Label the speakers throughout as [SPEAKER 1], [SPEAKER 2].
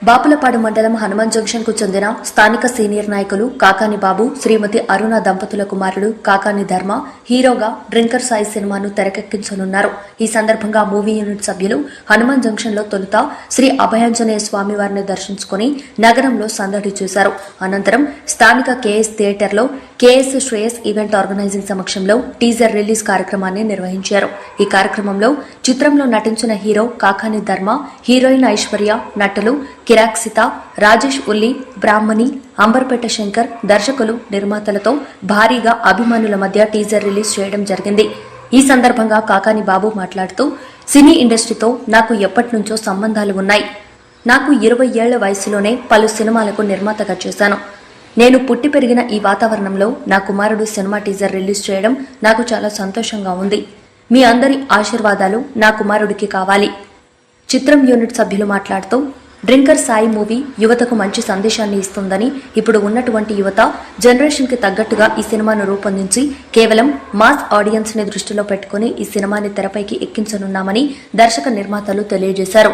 [SPEAKER 1] బాపులపాడు మండలం హనుమాన్ జంక్షన్ కు చెందిన స్థానిక సీనియర్ నాయకులు కాకాని బాబు, శ్రీమతి అరుణ దంపతుల కుమారుడు కాకాని ధర్మ హీరోగా డ్రింకర్ సాయి సినిమాను తెరకెక్కించనున్నారు. ఈ సందర్భంగా మూవీ యూనిట్ సభ్యులు హనుమాన్ జంక్షన్ లో తొలుత శ్రీ అభయాంజనేయ స్వామి వారిని దర్శించుకుని నగరంలో సందడి చేశారు. అనంతరం స్థానిక కేఎస్ థియేటర్ లో కేఎస్ శ్రేయస్ ఈవెంట్ ఆర్గనైజింగ్ సమక్షంలో టీజర్ రిలీజ్ కార్యక్రమాన్ని నిర్వహించారు. ఈ కార్యక్రమంలో చిత్రంలో నటించిన హీరో కాకాని ధర్మ, హీరోయిన్ ఐశ్వర్య, నటులు కిరాక్సిత, రాజేష్ ఉల్లి, బ్రాహ్మణి, అంబర్పేట శంకర్, దర్శకులు, నిర్మాతలతో భారీగా అభిమానుల మధ్య టీజర్ రిలీజ్ చేయడం జరిగింది. ఈ సందర్భంగా కాకాని బాబు మాట్లాడుతూ, సినీ ఇండస్ట్రీతో నాకు ఎప్పటినుంచో సంబంధాలు ఉన్నాయి. నాకు 20 ఏళ్ల వయసులోనే పలు సినిమాలకు నిర్మాతగా చేశాను. నేను పుట్టి పెరిగిన ఈ వాతావరణంలో నా కుమారుడు సినిమా టీజర్ రిలీజ్ చేయడం నాకు చాలా సంతోషంగా ఉంది. మీ అందరి ఆశీర్వాదాలు నా కుమారుడికి కావాలి. చిత్రం యూనిట్ సభ్యులు మాట్లాడుతూ, డ్రింకర్ సాయి మూవీ యువతకు మంచి సందేశాన్ని ఇస్తుందని, ఇప్పుడు ఉన్నటువంటి యువత జనరేషన్ కి తగ్గట్టుగా ఈ సినిమాను రూపొందించి కేవలం మాస్ ఆడియన్స్ ని దృష్టిలో పెట్టుకుని ఈ సినిమాని తెరపైకి ఎక్కించనున్నామని దర్శక నిర్మాతలు తెలియజేశారు.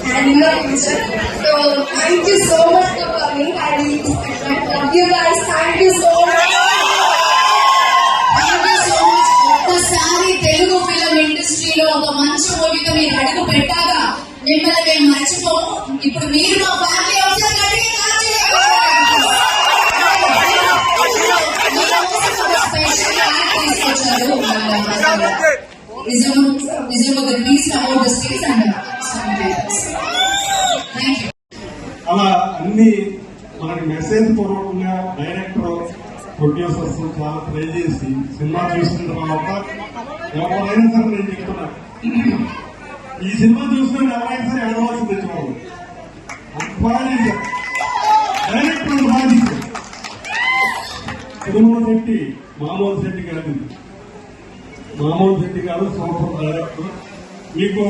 [SPEAKER 2] And you are future. So thank you so much for coming. I really respect that. Love you guys. Thank you so much.
[SPEAKER 3] Thank you so much. ఒక్కసారి తెలుగు ఫిల్మ్ ఇండస్ట్రీలో ఒక మంచి మూవీతో మీరు అడుగు పెట్టాగా మిమ్మల్ని మేము మర్చిపోము. ఇప్పుడు మీరు మా ఫ్యామిలీ అవసరం
[SPEAKER 4] అలా అన్ని మనకి మెసేజ్ పూర్వకంగా డైరెక్టర్, ప్రొడ్యూసర్స్ చాలా ట్రై చేసి సినిమా చూసిన తర్వాత ఎవరైనా సరే నేను చెప్తున్నా, ఈ సినిమా చూసుకుని ఎవరైనా సరే అడవాల్సి తెచ్చుకోవాలి. డైరెక్టర్ బాధించారు. తిరుమల శెట్టి మామూలు శెట్టి కాదు, మామూలు శెట్టి కాదు, సూపర్ డైరెక్టర్. మీకు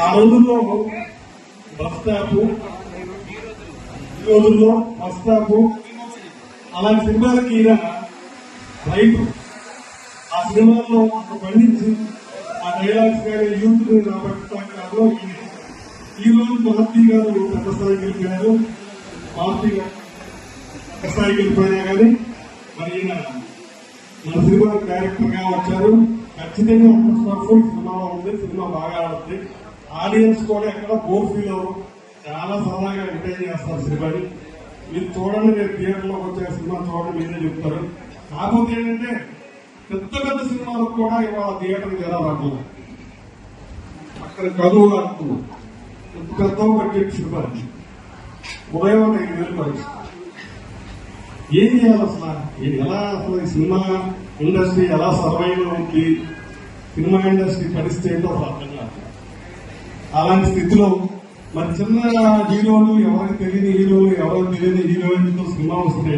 [SPEAKER 4] ఆ రోజుల్లో బస్ స్టాప్, ఈ రోజుల్లో బస్ స్టాప్ అలాంటి సినిమాలకి ఈయన రైతు. ఆ సినిమాల్లో పండించి ఆ డైలాగ్స్ కానీ యూత్ ని రాబట్టడంలో ఈ రోజు మారుతి గారు పెద్ద స్థాయికి వెళ్ళిపోయారు. మారుతి గారు పెద్ద స్థాయికి వెళ్ళిపోయినా కానీ మరి ఈయన మన సినిమా డైరెక్టర్ గా వచ్చారు. ఖచ్చితంగా సక్సెస్ఫుల్ సినిమాలో ఉంది. సినిమా బాగా ఆడుతుంది. ఆడియన్స్ కూడా ఎక్కడ బోర్ ఫీల్ అవ్వరు. చాలా సరదాగా ఎంటర్టైన్ చేస్తారు సినిమాని. మీరు చూడండి, నేను థియేటర్లోకి వచ్చే సినిమా చూడండి, మీరే చెప్తారు. కాకపోతే ఏంటంటే పెద్ద పెద్ద సినిమాలకు కూడా ఇవాళ థియేటర్కి ఎలా రాకుండా అక్కడ కదువు ఆడుతున్నాం. పెద్ద బడ్జెట్ సినిమా ఉదయం 5,000 ఖర్చు. ఏం చేయాలి అసలు? ఎలా అసలు ఈ సినిమా ఇండస్ట్రీ ఎలా సర్వైవ్ అవుతుంది? సినిమా ఇండస్ట్రీ పరిస్థితి ఏంటో అర్థం కాదు. అలాంటి స్థితిలో మరి చిన్న హీరోలు, ఎవరికి తెలియని హీరోలు, ఎవరికి తెలియని హీరోయిన్తో సినిమా వస్తే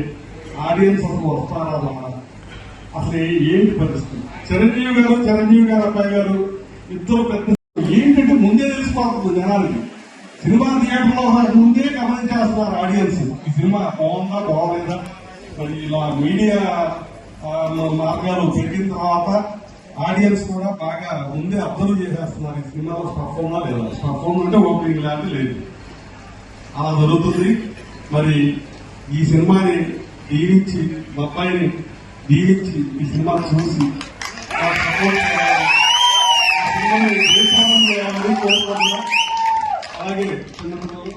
[SPEAKER 4] ఆడియన్స్ అసలు వస్తారా? అసలు ఏంటి పరిస్థితి? చిరంజీవి గారు అబ్బాయి గారు ఇద్దరు పెద్ద ఏంటంటే ముందే తెలిసిపోతుంది జనాలకి. సినిమా థియేటర్లో ముందే గమనించేస్తున్నారు ఆడియన్స్, ఈ సినిమా బాగుందా బాగోలేదా. మరి ఇలా మీడియా మార్గాలు పెట్టిన తర్వాత ఆడియన్స్ కూడా బాగా ముందే అబ్జర్వ్ చేసేస్తున్నారు ఈ సినిమాలో స్టఫ్ ఉందా లేదా. స్టఫ్ ఉందంటే ఓపెనింగ్ లాంటి లేదు, అలా జరుగుతుంది. మరి ఈ సినిమాని దీవించి, మా అబ్బాయిని దీవించి ఈ సినిమా చూసి సపోర్ట్ చేయాలి, చేయాలని కోరుకుంటున్నాం. అలాగే చిన్నపిల్లలు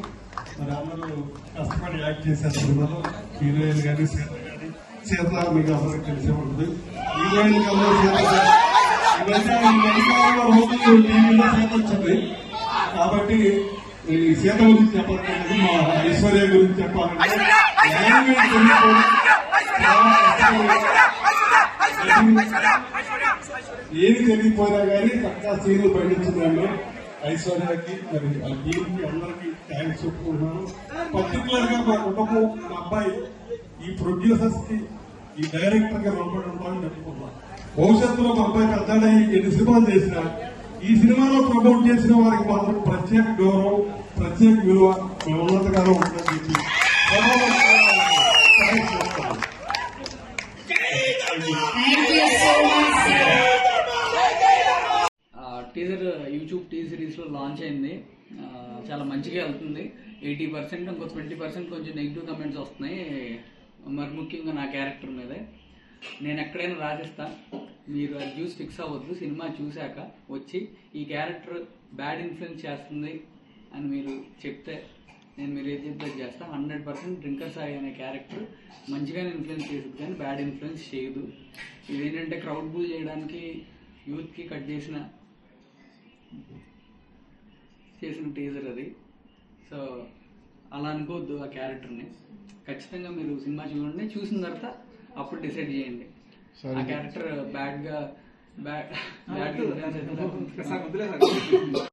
[SPEAKER 4] మరి అందరూ కష్టపడి యాక్ట్ చేశారు సినిమాలో. హీరోయిన్ కానీ సీత మీకు అందరికి తెలిసే ఉంటుంది. హీరోయిన్ టీవీలో సీత వచ్చింది కాబట్టి ఈ సీత గురించి చెప్పాలంటే, మా ఐశ్వర్య గురించి చెప్పాలంటే ఏమి తెలియపోయినా కానీ చక్కగా సీన్లు పండించిందండి ఐశ్వర్యకి. మరి ఆ టీంకి అందరికీ థ్యాంక్స్ చెప్పుకుంటున్నాను. పర్టికులర్ గా మా కుటుంబం, మా అబ్బాయి ఈ ప్రొడ్యూసర్స్ కి, ఈ డైరెక్టర్ గా రుణపడి ఉంటామని చెప్పుకుంటున్నాను. భవిష్యత్తులో మా అబ్బాయి పెద్దడై ఎన్ని సినిమాలు చేసినా ఈ సినిమాలో ప్రమోట్ చేసిన వారికి మాత్రం ప్రత్యేక గౌరవం, ప్రత్యేక విలువ మీ ఉన్నతగానో ఉంటుందని చెప్పి సహాయం చేస్తాను.
[SPEAKER 3] Thank you so much sir.
[SPEAKER 5] Teaser YouTube T Series లో లాంచ్ అయింది. చాలా మంచిగా వెళ్తుంది. 80% ఇంకో 20% కొంచెం నెగిటివ్ కమెంట్స్ వస్తున్నాయి, మరి ముఖ్యంగా నా క్యారెక్టర్ మీదే. నేను ఎక్కడైనా రాజేస్తా, మీరు అది చూసి ఫిక్స్ అవ్వద్దు. సినిమా చూశాక వచ్చి ఈ క్యారెక్టర్ బ్యాడ్ ఇన్ఫ్లుయెన్స్ చేస్తుంది అని మీరు చెప్తే నేను మీరు ఏది చెప్తే చేస్తా. 100% డ్రింకర్ సాయి అనే క్యారెక్టర్ మంచిగానే ఇన్ఫ్లుయెన్స్ చేస్తుంది కానీ బ్యాడ్ ఇన్ఫ్లుయెన్స్ చేయదు. ఇదేంటంటే క్రౌడ్ బుల్ చేయడానికి యూత్కి కట్ చేసిన టీజర్ అది. సో అలా అనుకోవద్దు ఆ క్యారెక్టర్ని. ఖచ్చితంగా మీరు సినిమా చూడండి, చూసిన తర్వాత అప్పుడు డిసైడ్ చేయండి. ఆ క్యారెక్టర్ బ్యాడ్